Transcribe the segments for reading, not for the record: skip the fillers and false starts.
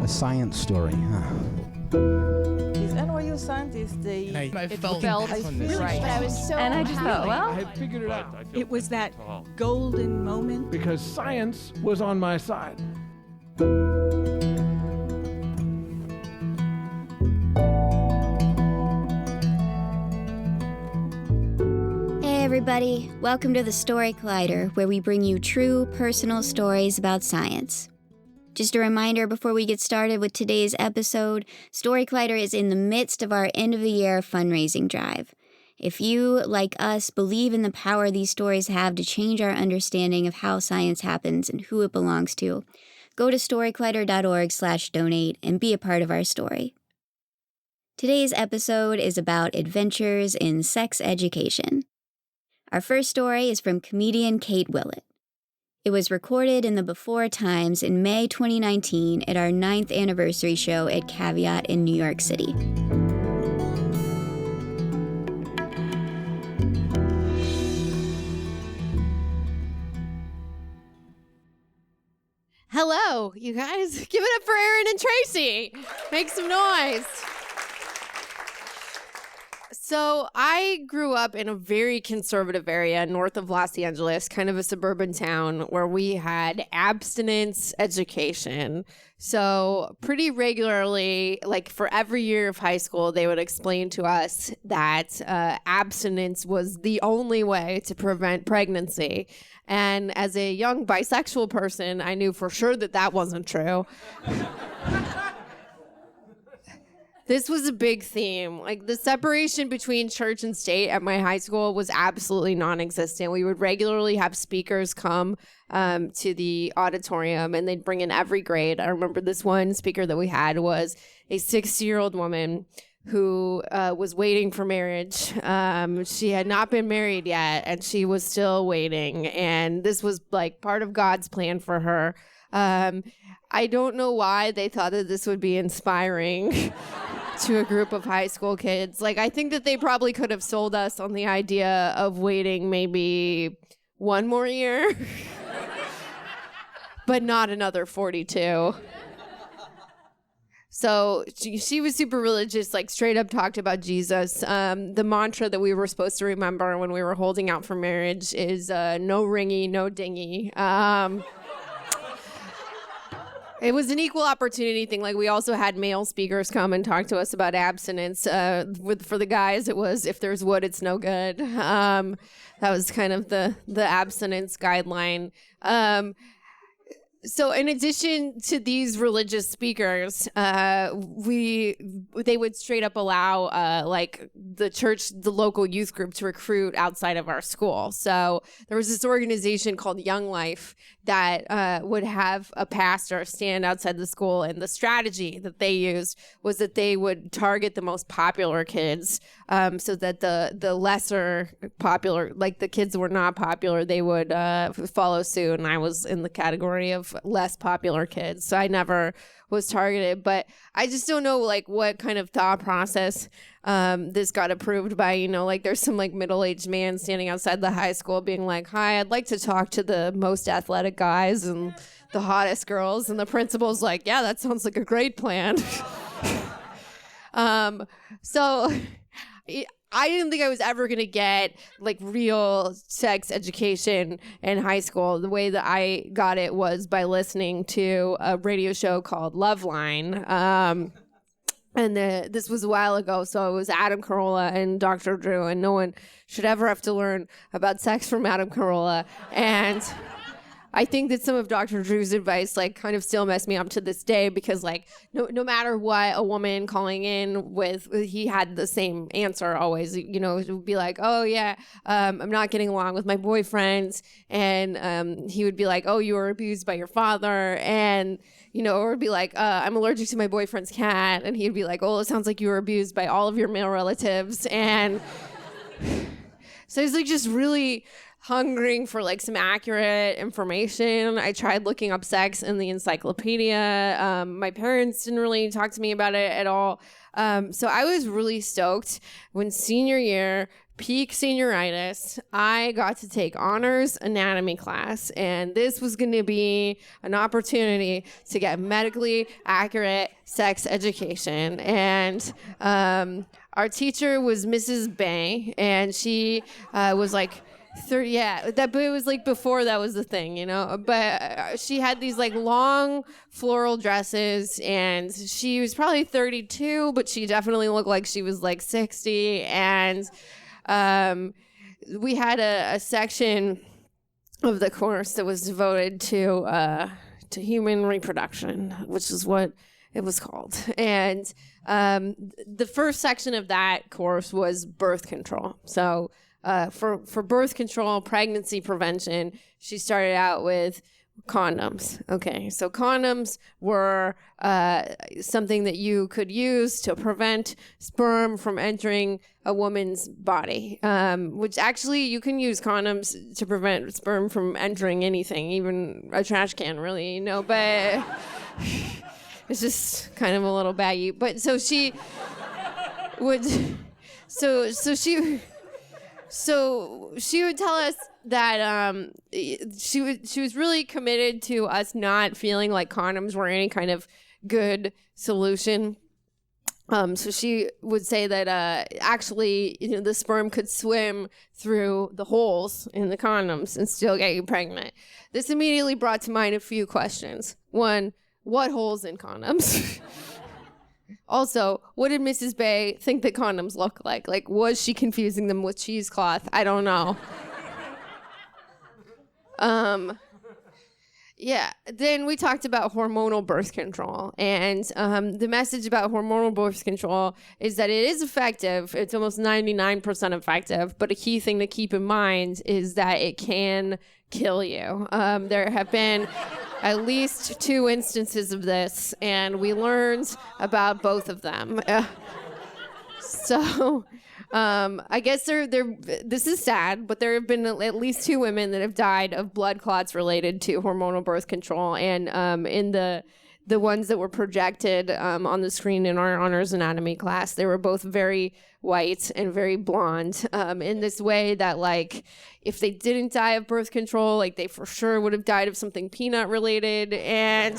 A science story, huh? These NYU scientists, I felt on this. Right. But I was so And I just thought, well, I figured it out. It was that golden moment. Because science was on my side. Hey everybody, welcome to the Story Collider, where we bring you true, personal stories about science. Just a reminder before we get started with today's episode, Story Collider is in the midst of our end-of-the-year fundraising drive. If you, like us, believe in the power these stories have to change our understanding of how science happens and who it belongs to, go to storycollider.org/donate and be a part of our story. Today's episode is about adventures in sex education. Our first story is from comedian Kate Willett. It was recorded in the Before Times in May 2019 at our 9th anniversary show at Caveat in New York City. hello, you guys. Give it up for Aaron and Tracy. Make some noise. So I grew up in a very conservative area north of Los Angeles, kind of a suburban town where we had abstinence education. So pretty regularly, like for every year of high school, they would explain to us that abstinence was the only way to prevent pregnancy. And as a young bisexual person, I knew for sure that that wasn't true. This was a big theme. Like the separation between church and state at my high school was absolutely non-existent. We would regularly have speakers come to the auditorium and they'd bring in every grade. I remember this one speaker that we had was a 60-year-old woman who was waiting for marriage. She had not been married yet and she was still waiting. And this was like part of God's plan for her. I don't know why they thought that this would be inspiring to a group of high school kids. Like, I think that they probably could have sold us on the idea of waiting maybe one more year, but not another 42. So she was super religious, like straight up talked about Jesus. The mantra that we were supposed to remember when we were holding out for marriage is no ringy, no dingy. It was an equal opportunity thing. Like we also had male speakers come and talk to us about abstinence. For the guys, it was if there's wood, it's no good. That was kind of the abstinence guideline. So in addition to these religious speakers, they would straight up allow like the church, the local youth group to recruit outside of our school. So there was this organization called Young Life that would have a pastor stand outside the school. And the strategy that they used was that they would target the most popular kids so that the lesser popular, like the kids that were not popular, they would follow suit. And I was in the category of less popular kids, so I never was targeted. But I just don't know like what kind of thought process this got approved by, you know, like there's some like middle-aged man standing outside the high school being like, hi, I'd like to talk to the most athletic guys and the hottest girls, and the principal's like, yeah, that sounds like a great plan. So I didn't think I was ever going to get like real sex education in high school. The way that I got it was by listening to a radio show called Loveline. And this was a while ago, so it was Adam Carolla and Dr. Drew, and no one should ever have to learn about sex from Adam Carolla. And I think that some of Dr. Drew's advice like kind of still mess me up to this day, because like no matter what a woman calling in with, he had the same answer always. You know, it would be like, oh yeah, I'm not getting along with my boyfriend, and he would be like, oh, you were abused by your father, and you know, or it'd be like, I'm allergic to my boyfriend's cat, and he'd be like, oh, it sounds like you were abused by all of your male relatives, and so it's like just really hungering for like some accurate information. I tried looking up sex in the encyclopedia. My parents didn't really talk to me about it at all. So I was really stoked when senior year peak senioritis, I got to take honors anatomy class, and this was going to be an opportunity to get medically accurate sex education. And our teacher was Mrs. Bay, and she was like 30, but it was like before that was the thing, you know. But she had these like long floral dresses, and she was probably 32, but she definitely looked like she was like 60. And we had a section of the course that was devoted to human reproduction, which is what it was called. And the first section of that course was birth control. So for birth control, pregnancy prevention, she started out with condoms. Okay, so condoms were something that you could use to prevent sperm from entering a woman's body, which actually you can use condoms to prevent sperm from entering anything, even a trash can, really, you know, but it's just kind of a little baggy. But so she would, So she would tell us that she was really committed to us not feeling like condoms were any kind of good solution. So she would say that actually, you know, the sperm could swim through the holes in the condoms and still get you pregnant. This immediately brought to mind a few questions. One, what holes in condoms? Also, what did Mrs. Bay think that condoms look like? Like, was she confusing them with cheesecloth? I don't know. Yeah, then we talked about hormonal birth control. And the message about hormonal birth control is that it is effective. It's almost 99% effective. But a key thing to keep in mind is that it can kill you. There have been at least 2 instances of this, and we learned about both of them. So I guess this is sad, but there have been at least 2 women that have died of blood clots related to hormonal birth control. And in the ones that were projected on the screen in our honors anatomy class, they were both very white and very blonde, in this way that, like, if they didn't die of birth control, like, they for sure would have died of something peanut related. And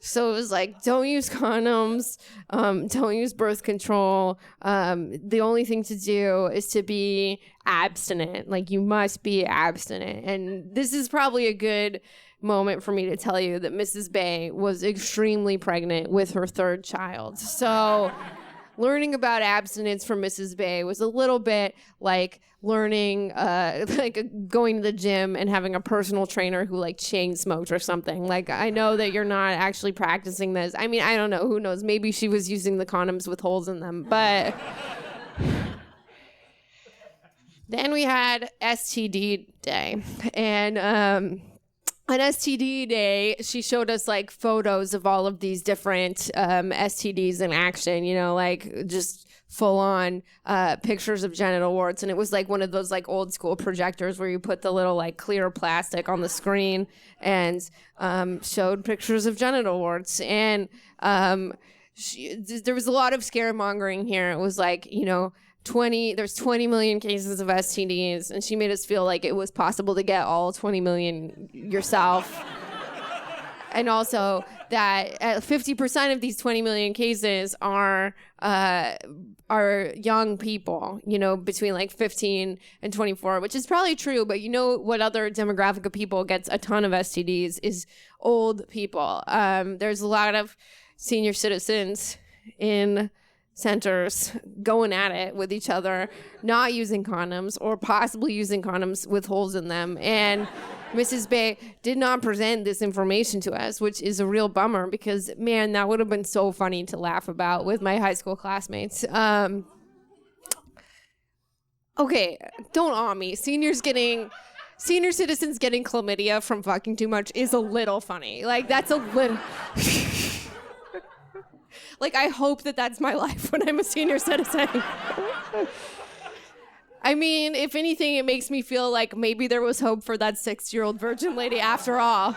so it was like, don't use condoms, don't use birth control. The only thing to do is to be abstinent. Like, you must be abstinent. And this is probably a good moment for me to tell you that Mrs. Bay was extremely pregnant with her 3rd child. So learning about abstinence from Mrs. Bay was a little bit like learning, like going to the gym and having a personal trainer who like chain smoked or something. Like, I know that you're not actually practicing this. I mean, I don't know, who knows? Maybe she was using the condoms with holes in them, but then we had STD day. And on STD day, she showed us like photos of all of these different STDs in action, you know, like just full on pictures of genital warts. And it was like one of those like old school projectors where you put the little like clear plastic on the screen and showed pictures of genital warts. And there was a lot of scaremongering here. It was like, you know, there's 20 million cases of STDs, and she made us feel like it was possible to get all 20 million yourself. And also that 50% of these 20 million cases are young people, you know, between like 15 and 24, which is probably true. But you know what other demographic of people gets a ton of STDs is old people. There's a lot of senior citizens in centers going at it with each other, not using condoms or possibly using condoms with holes in them. And Mrs. Bay did not present this information to us, which is a real bummer because, man, that would have been so funny to laugh about with my high school classmates. Okay, don't awe me. Senior citizens getting chlamydia from fucking too much is a little funny. Like, that's a little... Like, I hope that that's my life when I'm a senior citizen. I mean, if anything, it makes me feel like maybe there was hope for that 6-year-old virgin lady after all.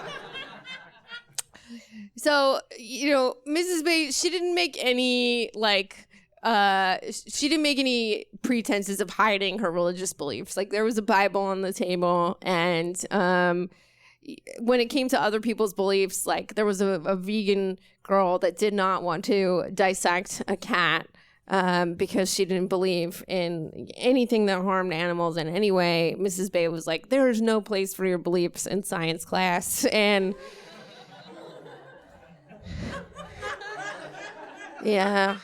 So, you know, Mrs. Bay, she didn't make any, like, she didn't make any pretenses of hiding her religious beliefs. Like, there was a Bible on the table, and when it came to other people's beliefs, like, there was a vegan girl that did not want to dissect a cat because she didn't believe in anything that harmed animals in any way. Mrs. Bay was like, there is no place for your beliefs in science class. And yeah.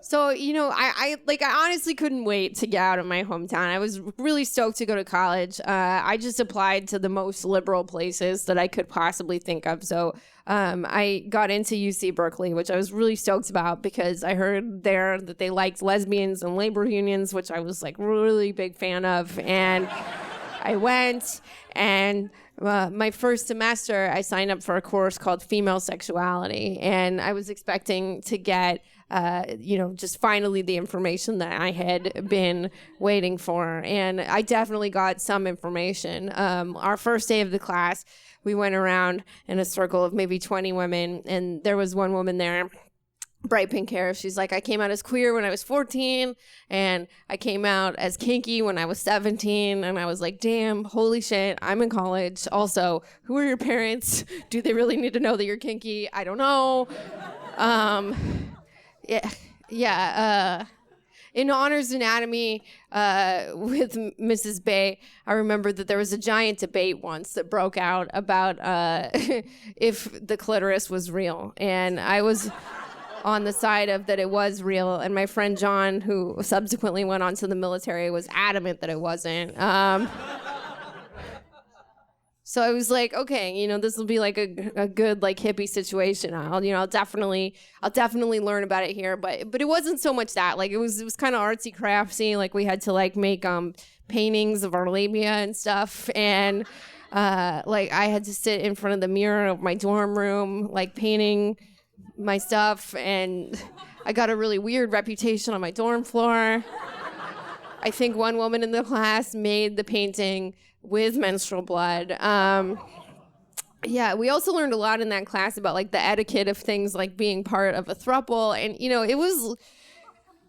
So, I honestly couldn't wait to get out of my hometown. I was really stoked to go to college. I just applied to the most liberal places that I could possibly think of. So I got into UC Berkeley, which I was really stoked about because I heard there that they liked lesbians and labor unions, which I was like really big fan of. And I went, and my first semester, I signed up for a course called Female Sexuality, and I was expecting to get just finally the information that I had been waiting for. And I definitely got some information. Our first day of the class, we went around in a circle of maybe 20 women, and there was one woman there, bright pink hair. She's like, I came out as queer when I was 14, and I came out as kinky when I was 17. And I was like, damn, holy shit, I'm in college. Also, who are your parents? Do they really need to know that you're kinky? I don't know. In honors anatomy with Mrs. Bay, I remember that there was a giant debate once that broke out about if the clitoris was real. And I was on the side of that it was real. And my friend John, who subsequently went on to the military, was adamant that it wasn't. So I was like, okay, this will be like a good like hippie situation. I'll definitely learn about it here. But it wasn't so much that. Like, it was kind of artsy craftsy. Like, we had to like make paintings of our labia and stuff. And like, I had to sit in front of the mirror of my dorm room, like painting my stuff. And I got a really weird reputation on my dorm floor. I think one woman in the class made the painting with menstrual blood. We also learned a lot in that class about like the etiquette of things like being part of a throuple, and it was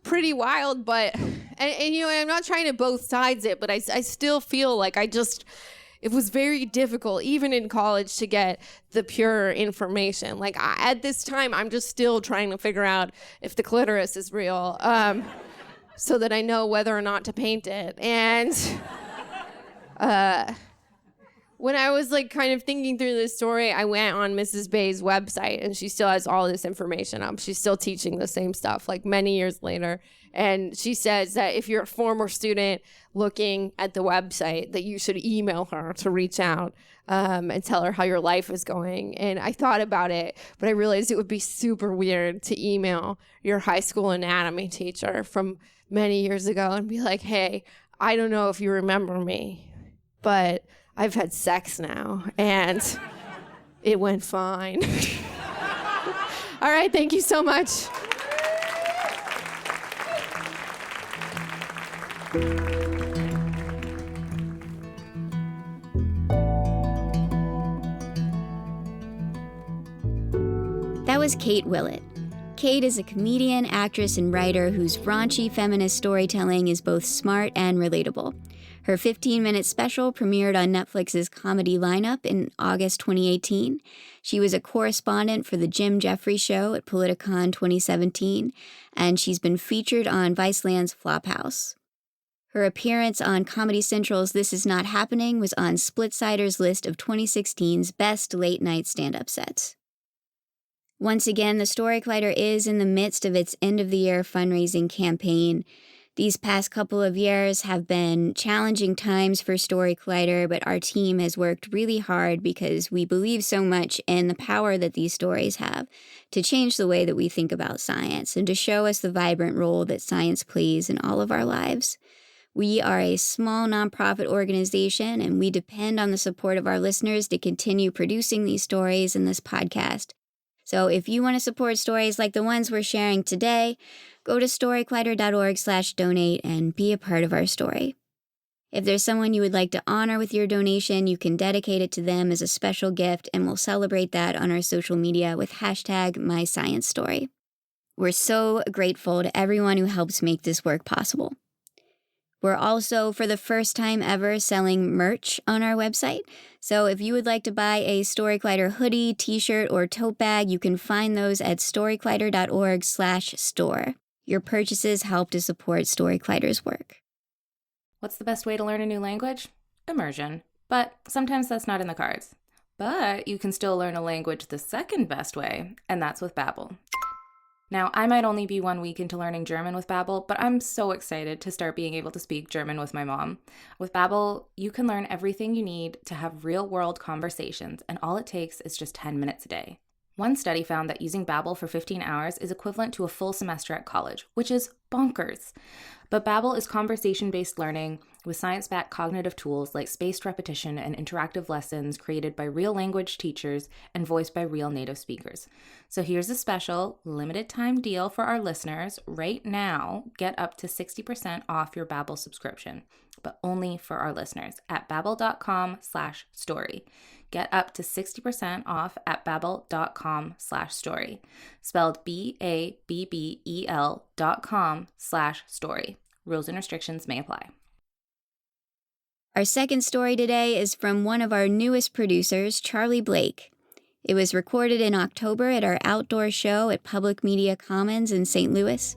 pretty wild. But and I'm not trying to both sides it, but I still feel like it was very difficult, even in college, to get the pure information. Like, at this time, I'm just still trying to figure out if the clitoris is real, so that I know whether or not to paint it. And when I was like kind of thinking through this story, I went on Mrs. Bay's website, and she still has all this information up. She's still teaching the same stuff like many years later. And she says that if you're a former student looking at the website, that you should email her to reach out and tell her how your life is going. And I thought about it, but I realized it would be super weird to email your high school anatomy teacher from many years ago and be like, hey, I don't know if you remember me, but I've had sex now, and it went fine. All right, thank you so much. That was Kate Willett. Kate is a comedian, actress, and writer whose raunchy feminist storytelling is both smart and relatable. Her 15-minute special premiered on Netflix's Comedy Lineup in August 2018. She was a correspondent for the JIM Jefferies Show at Politicon 2017, and she's been featured on Viceland's FLOPHOUSE. Her appearance on Comedy Central's This Is Not Happening was on Splitsider's list of 2016's best late night stand-up sets. Once again, the Story Collider is in the midst of its end-of-the-year fundraising campaign. These past couple of years have been challenging times for Story Collider, but our team has worked really hard because we believe so much in the power that these stories have to change the way that we think about science and to show us the vibrant role that science plays in all of our lives. We are a small nonprofit organization, and we depend on the support of our listeners to continue producing these stories in this podcast. So if you want to support stories like the ones we're sharing today, go to storycollider.org/donate and be a part of our story. If there's someone you would like to honor with your donation, you can dedicate it to them as a special gift, and we'll celebrate that on our social media with #MyScienceStory. We're so grateful to everyone who helps make this work possible. We're also, for the first time ever, selling merch on our website. So if you would like to buy a Story Collider hoodie, t-shirt, or tote bag, you can find those at storycollider.org/store. Your purchases help to support Story Collider's work. What's the best way to learn a new language? Immersion. But sometimes that's not in the cards. But you can still learn a language the second best way, and that's with Babbel. Now, I might only be 1 week into learning German with Babbel, but I'm so excited to start being able to speak German with my mom. With Babbel, you can learn everything you need to have real-world conversations, and all it takes is just 10 minutes a day. One study found that using Babbel for 15 hours is equivalent to a full semester at college, which is bonkers. But Babbel is conversation-based learning with science-backed cognitive tools like spaced repetition and interactive lessons created by real language teachers and voiced by real native speakers. So here's a special limited-time deal for our listeners. Right now, get up to 60% off your Babbel subscription, but only for our listeners at babbel.com/story. Get up to 60% off at babbel.com/story. Spelled BABBEL.com/story. Rules and restrictions may apply. Our second story today is from one of our newest producers, Charlie Blake. It was recorded in October at our outdoor show at Public Media Commons in St. Louis,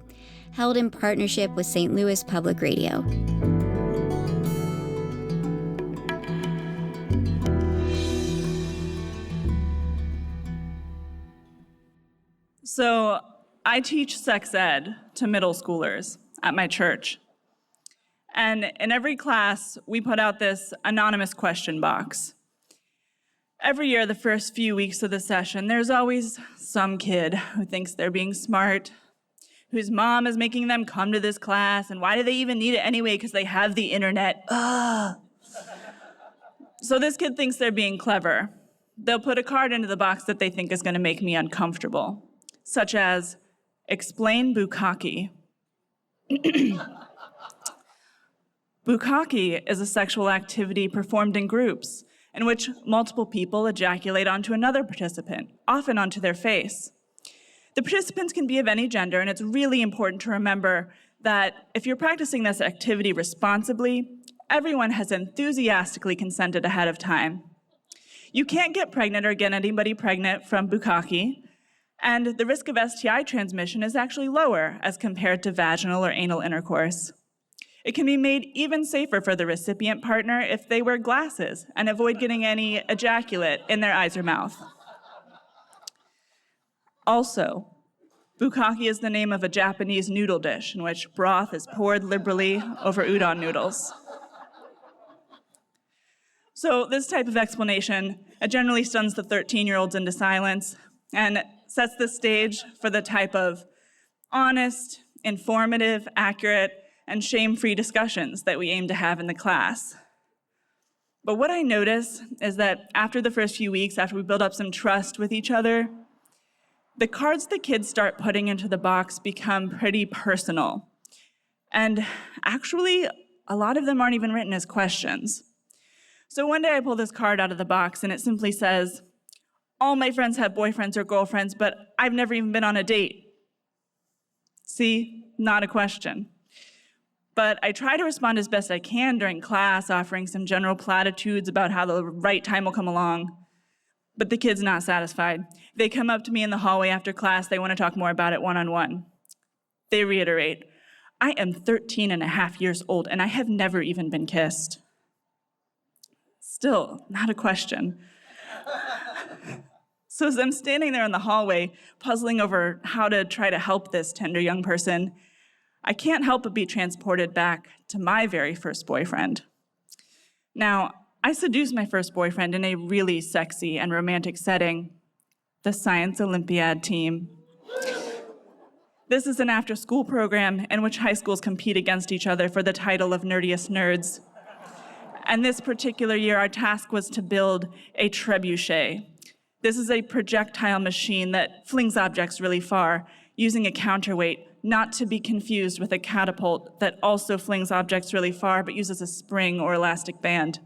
held in partnership with St. Louis Public Radio. So I teach sex ed to middle schoolers at my church. And in every class, we put out this anonymous question box. Every year, the first few weeks of the session, there's always some kid who thinks they're being smart, whose mom is making them come to this class, and why do they even need it anyway? Because they have the internet. Ugh. So this kid thinks they're being clever. They'll put a card into the box that they think is going to make me uncomfortable, such as, explain bukkake. Bukkake is a sexual activity performed in groups in which multiple people ejaculate onto another participant, often onto their face. The participants can be of any gender, and it's really important to remember that if you're practicing this activity responsibly, everyone has enthusiastically consented ahead of time. You can't get pregnant or get anybody pregnant from bukkake, and the risk of STI transmission is actually lower as compared to vaginal or anal intercourse. It can be made even safer for the recipient partner if they wear glasses and avoid getting any ejaculate in their eyes or mouth. Also, bukkake is the name of a Japanese noodle dish in which broth is poured liberally over udon noodles. So this type of explanation generally stuns the 13-year-olds into silence and sets the stage for the type of honest, informative, accurate, and shame-free discussions that we aim to have in the class. But what I notice is that after the first few weeks, after we build up some trust with each other, the cards the kids start putting into the box become pretty personal. And actually, a lot of them aren't even written as questions. So one day I pull this card out of the box and it simply says, all my friends have boyfriends or girlfriends, but I've never even been on a date. See, not a question. But I try to respond as best I can during class, offering some general platitudes about how the right time will come along. But the kid's not satisfied. They come up to me in the hallway after class. They want to talk more about it one-on-one. They reiterate, I am 13 and a half years old, and I have never even been kissed. Still, not a question. So as I'm standing there in the hallway, puzzling over how to try to help this tender young person, I can't help but be transported back to my very first boyfriend. Now, I seduced my first boyfriend in a really sexy and romantic setting, the Science Olympiad team. This is an after-school program in which high schools compete against each other for the title of nerdiest nerds. And this particular year, our task was to build a trebuchet. This is a projectile machine that flings objects really far, using a counterweight, not to be confused with a catapult that also flings objects really far but uses a spring or elastic band.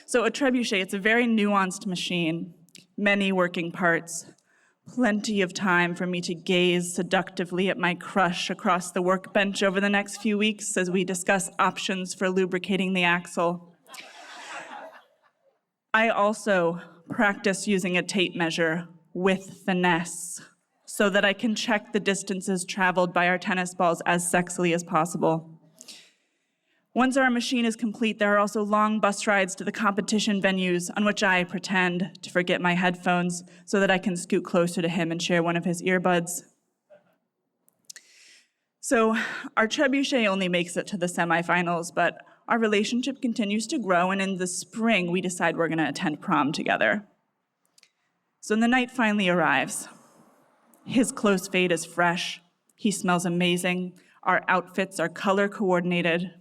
So a trebuchet, it's a very nuanced machine, many working parts, Plenty of time for me to gaze seductively at my crush across the workbench over the next few weeks as we discuss options for lubricating the axle. I also practice using a tape measure with finesse so that I can check the distances traveled by our tennis balls as sexily as possible. Once our machine is complete, there are also long bus rides to the competition venues on which I pretend to forget my headphones so that I can scoot closer to him and share one of his earbuds. So our trebuchet only makes it to the semifinals, but our relationship continues to grow, and in the spring, we decide we're gonna attend prom together. So the night finally arrives. His close fade is fresh. He smells amazing. Our outfits are color coordinated.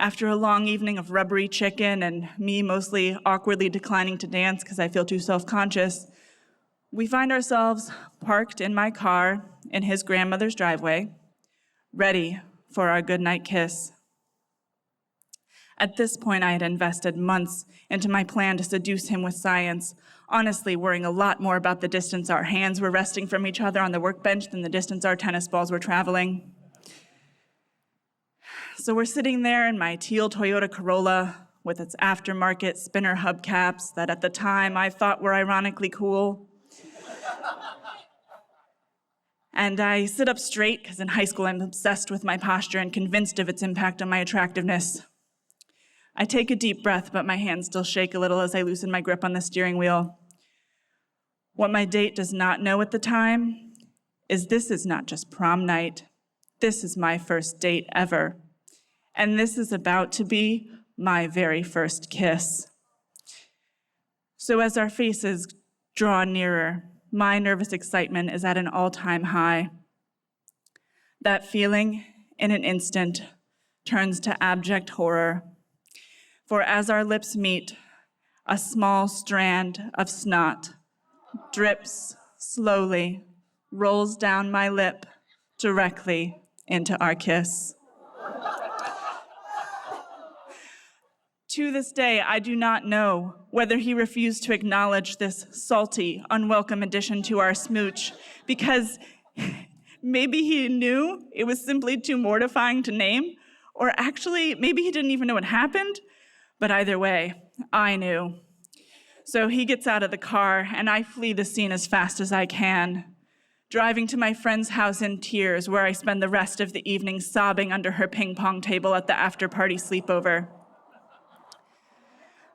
After a long evening of rubbery chicken and me mostly awkwardly declining to dance because I feel too self-conscious, we find ourselves parked in my car in his grandmother's driveway, ready for our goodnight kiss. At this point, I had invested months into my plan to seduce him with science, honestly worrying a lot more about the distance our hands were resting from each other on the workbench than the distance our tennis balls were traveling. So we're sitting there in my teal Toyota Corolla with its aftermarket spinner hubcaps that at the time I thought were ironically cool. And I sit up straight because in high school I'm obsessed with my posture and convinced of its impact on my attractiveness. I take a deep breath, but my hands still shake a little as I loosen my grip on the steering wheel. What my date does not know at the time is this is not just prom night. This is my first date ever. And this is about to be my very first kiss. So as our faces draw nearer, my nervous excitement is at an all-time high. That feeling, in an instant, turns to abject horror. For as our lips meet, a small strand of snot drips slowly, rolls down my lip directly into our kiss. To this day, I do not know whether he refused to acknowledge this salty, unwelcome addition to our smooch, because maybe he knew it was simply too mortifying to name, or actually, maybe he didn't even know what happened, but either way, I knew. So he gets out of the car, and I flee the scene as fast as I can, driving to my friend's house in tears, where I spend the rest of the evening sobbing under her ping pong table at the after-party sleepover.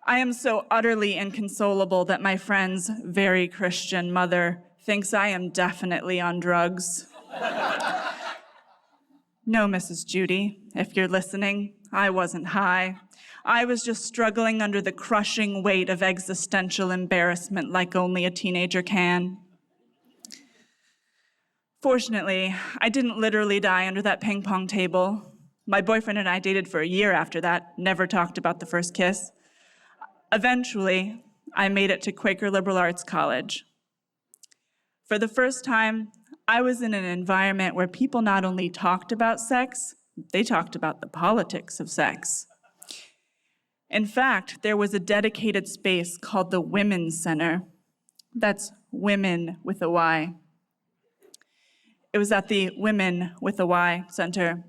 I am so utterly inconsolable that my friend's very Christian mother thinks I am definitely on drugs. No, Mrs. Judy, if you're listening, I wasn't high. I was just struggling under the crushing weight of existential embarrassment like only a teenager can. Fortunately, I didn't literally die under that ping pong table. My boyfriend and I dated for a year after that, never talked about the first kiss. Eventually, I made it to Quaker Liberal Arts College. For the first time, I was in an environment where people not only talked about sex, they talked about the politics of sex. In fact, there was a dedicated space called the Women's Center. That's women with a Y. It was at the Women with a Y Center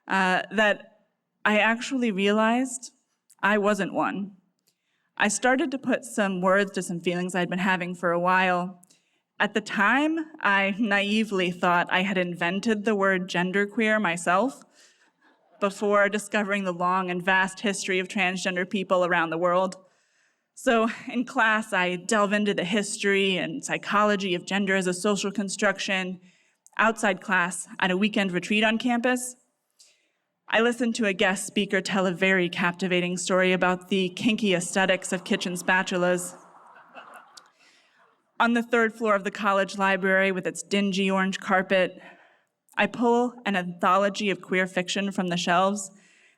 that I actually realized I wasn't one. I started to put some words to some feelings I'd been having for a while. At the time, I naively thought I had invented the word genderqueer myself before discovering the long and vast history of transgender people around the world. So in class, I delve into the history and psychology of gender as a social construction. Outside class, at a weekend retreat on campus, I listened to a guest speaker tell a very captivating story about the kinky aesthetics of kitchen spatulas. On the third floor of the college library with its dingy orange carpet, I pull an anthology of queer fiction from the shelves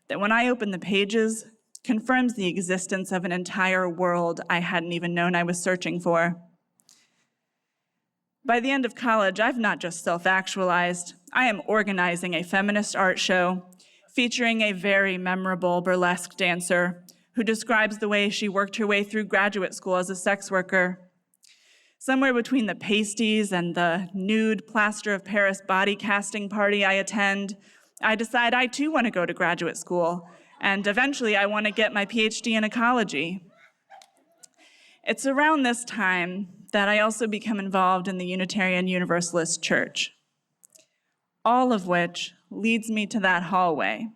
that when I open the pages, confirms the existence of an entire world I hadn't even known I was searching for. By the end of college, I've not just self-actualized, I am organizing a feminist art show featuring a very memorable burlesque dancer who describes the way she worked her way through graduate school as a sex worker. Somewhere between the pasties and the nude plaster of Paris body casting party I attend, I decide I too want to go to graduate school, and eventually I want to get my PhD in ecology. It's around this time that I also become involved in the Unitarian Universalist Church, all of which leads me to that hallway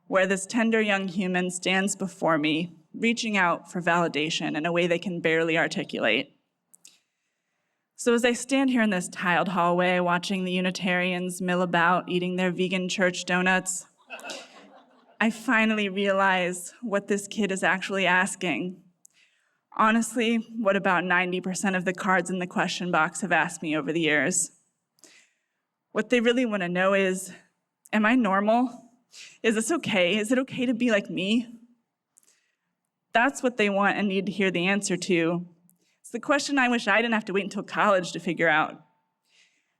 where this tender young human stands before me, reaching out for validation in a way they can barely articulate. So as I stand here in this tiled hallway watching the Unitarians mill about eating their vegan church donuts, I finally realize what this kid is actually asking. Honestly, what about 90% of the cards in the question box have asked me over the years. What they really want to know is, am I normal? Is this okay? Is it okay to be like me? That's what they want and need to hear the answer to. It's the question I wish I didn't have to wait until college to figure out.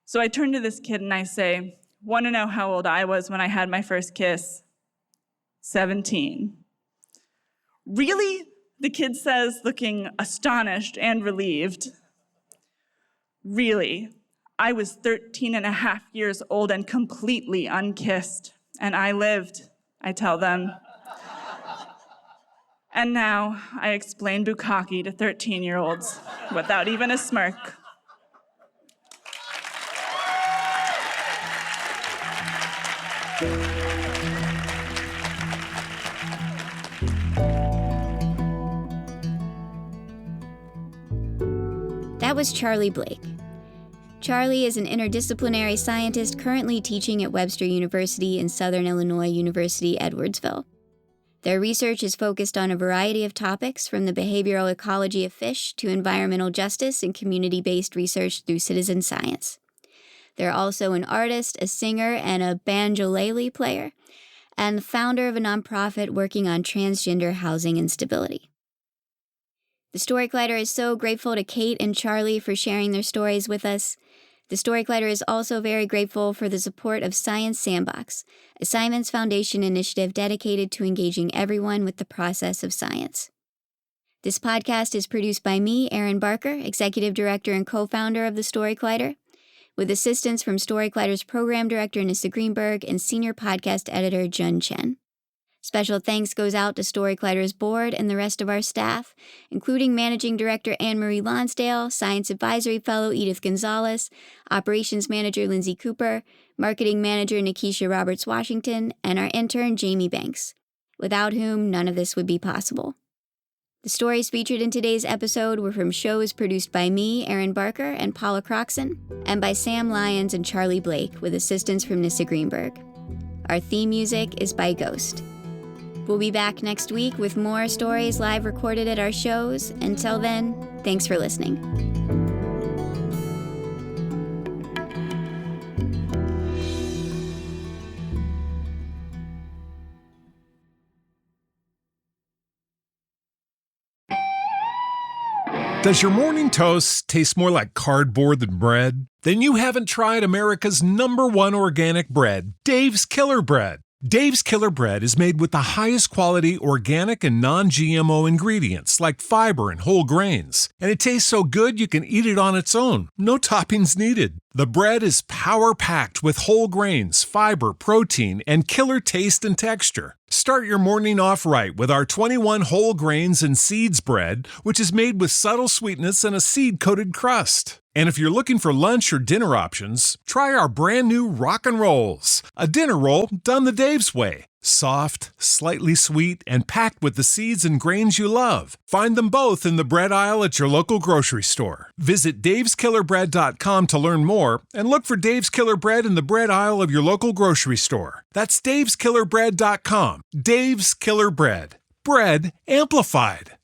So I turn to this kid and I say, want to know how old I was when I had my first kiss? 17. Really? The kid says, looking astonished and relieved. Really? I was 13 and a half years old and completely unkissed. And I lived, I tell them. And now I explain bukkake to 13-year-olds without even a smirk. That was Charlie Blake. Charlie is an interdisciplinary scientist currently teaching at Webster University in Southern Illinois University, Edwardsville. Their research is focused on a variety of topics, from the behavioral ecology of fish to environmental justice and community-based research through citizen science. They're also an artist, a singer, and a banjolele player, and the founder of a nonprofit working on transgender housing and stability. The Story Collider is so grateful to Kate and Charlie for sharing their stories with us. The Story Collider is also very grateful for the support of Science Sandbox, a Simons Foundation initiative dedicated to engaging everyone with the process of science. This podcast is produced by me, Erin Barker, Executive Director and co-founder of the Story Collider, with assistance from Story Collider's Program Director Nissa Greenberg and Senior Podcast Editor Jun Chen. Special thanks goes out to Story Collider's board and the rest of our staff, including Managing Director Anne-Marie Lonsdale, Science Advisory Fellow Edith Gonzalez, Operations Manager Lindsay Cooper, Marketing Manager Nikisha Roberts-Washington, and our intern Jamie Banks, without whom none of this would be possible. The stories featured in today's episode were from shows produced by me, Erin Barker, and Paula Croxon, and by Sam Lyons and Charlie Blake, with assistance from Nissa Greenberg. Our theme music is by Ghost. We'll be back next week with more stories live recorded at our shows. Until then, thanks for listening. Does your morning toast taste more like cardboard than bread? Then you haven't tried America's #1 organic bread, Dave's Killer Bread. Dave's Killer Bread is made with the highest quality organic and non-GMO ingredients like fiber and whole grains. And it tastes so good you can eat it on its own. No toppings needed. The bread is power-packed with whole grains, fiber, protein, and killer taste and texture. Start your morning off right with our 21 whole grains and seeds bread, which is made with subtle sweetness and a seed-coated crust. And if you're looking for lunch or dinner options, try our brand new Rock and Rolls, a dinner roll done the Dave's way. Soft, slightly sweet, and packed with the seeds and grains you love. Find them both in the bread aisle at your local grocery store. Visit daveskillerbread.com to learn more and look for Dave's Killer Bread in the bread aisle of your local grocery store. That's daveskillerbread.com. Dave's Killer Bread. Bread amplified.